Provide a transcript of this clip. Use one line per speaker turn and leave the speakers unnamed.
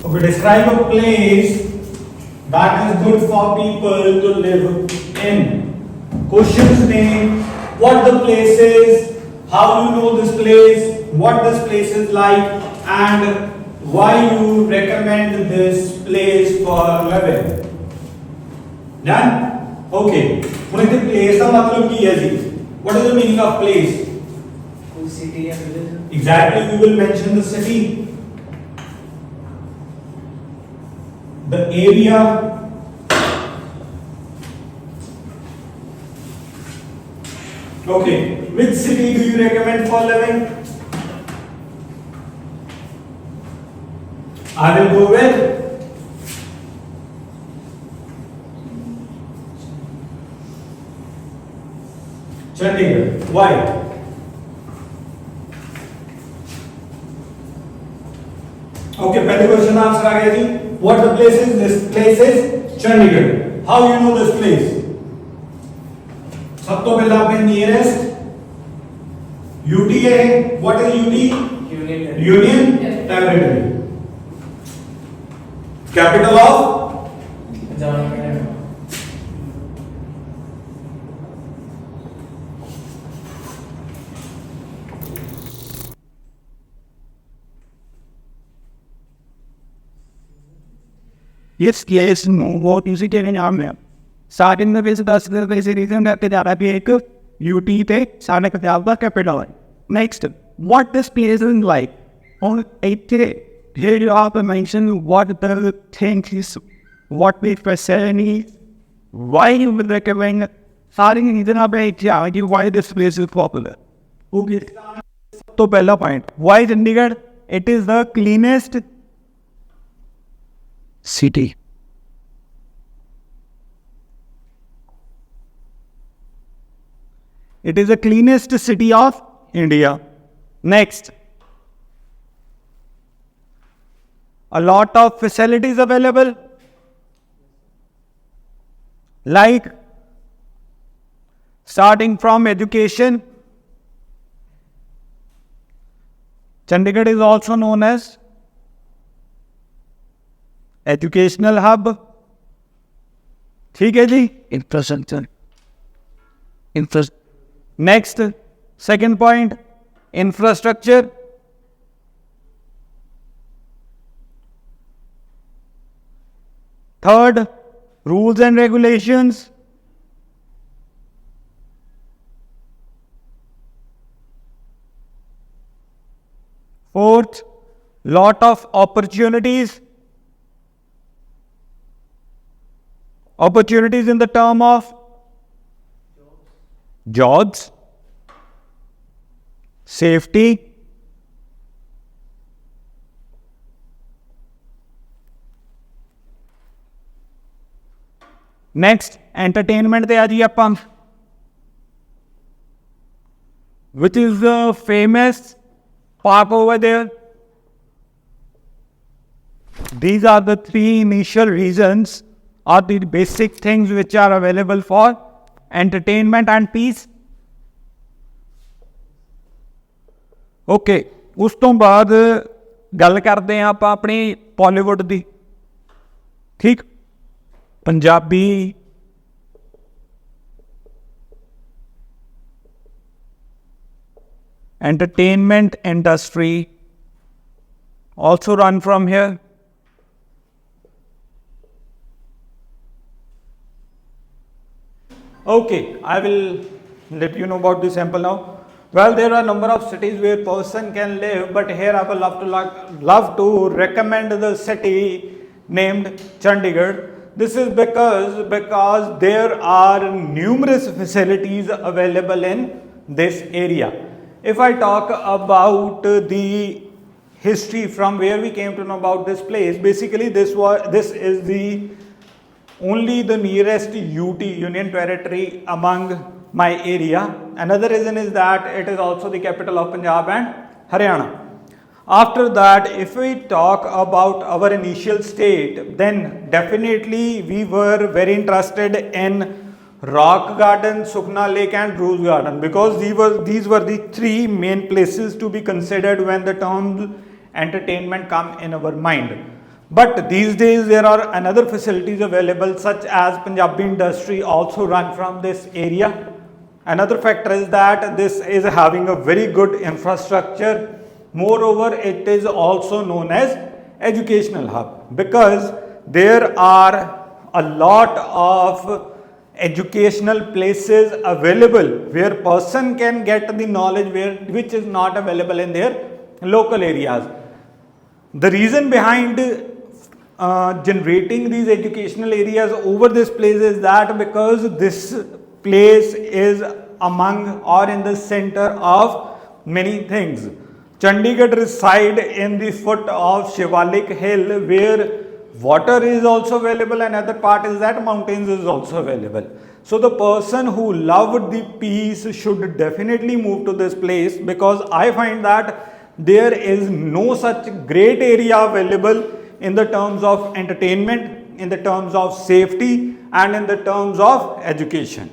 Okay, describe a place that is good for people to live in. Questions name, what the place is, how you know this place, what this place is like, and why you recommend this place for living. Done? Okay. ਹੁਣ ਇੱਥੇ place ਦਾ ਮਤਲਬ ਕੀ ਹੈ ਜੀ? What is the meaning of place?
City and village.
Exactly, we will mention the city, the area, okay, which city do you recommend for living? I will go with Chandigarh. Why? Okay, पहले question answer आ गया जी. What the place is? This place is Chandigarh. How you know this place? सब तो पहले आपने nearest UT है. What is UT? Union Territory. Capital of
Yes, yes, no, what is it in our map? Starting the base, that's the basic reason that the Arabic UT take Sana Katalba capital. Next, what this place is like. On 8 here you have to mention what the thing is, what the facility, why you will recommend starting in the why this place is popular. Okay. So, pehla point. Why Chandigarh? It is the cleanest city. It is the cleanest city of India. Next, a lot of facilities available, like starting from education. Chandigarh is also known as educational hub. ठीक है जी. Infrastructure. Next, second point, infrastructure. Third, rules and regulations. Fourth, lot of opportunities. Opportunities in the term of jobs, safety, next entertainment ਤੇ ਆ ਜੀ ਆਪਾਂ, which is the famous park over there. These are the three initial reasons or the basic things which are available for entertainment and peace. Okay, ਉਸ ਤੋਂ ਬਾਅਦ ਗੱਲ ਕਰਦੇ ਹਾਂ ਆਪਾਂ ਆਪਣੀ ਬਾਲੀਵੁੱਡ ਦੀ. ਠੀਕ, Punjabi entertainment industry also run from here. Okay, I will let you know about the sample now. Well, there are a number of cities where person can live, but here I will love to recommend the city named Chandigarh. This is because there are numerous facilities available in this area. If I talk about the history from where we came to know about this place, basically this is the only the nearest UT Union Territory among my area. Another reason is that it is also the capital of Punjab and Haryana. After that, if we talk about our initial state, then definitely we were very interested in Rock Garden, Sukhna Lake and Rose Garden, because these were the three main places to be considered when the term entertainment come in our mind. But these days there are another facilities available such as Punjabi industry also run from this area. Another factor is that this is having a very good infrastructure. Moreover, it is also known as educational hub because there are a lot of educational places available where person can get the knowledge which is not available in their local areas. The reason behind generating these educational areas over this place is that because this place is among or in the center of many things. Chandigarh reside in the foot of Shivalik hill where water is also available, and other part is that mountains is also available. So the person who loved the peace should definitely move to this place because I find that there is no such great area available in the terms of entertainment, in the terms of safety, and in the terms of education.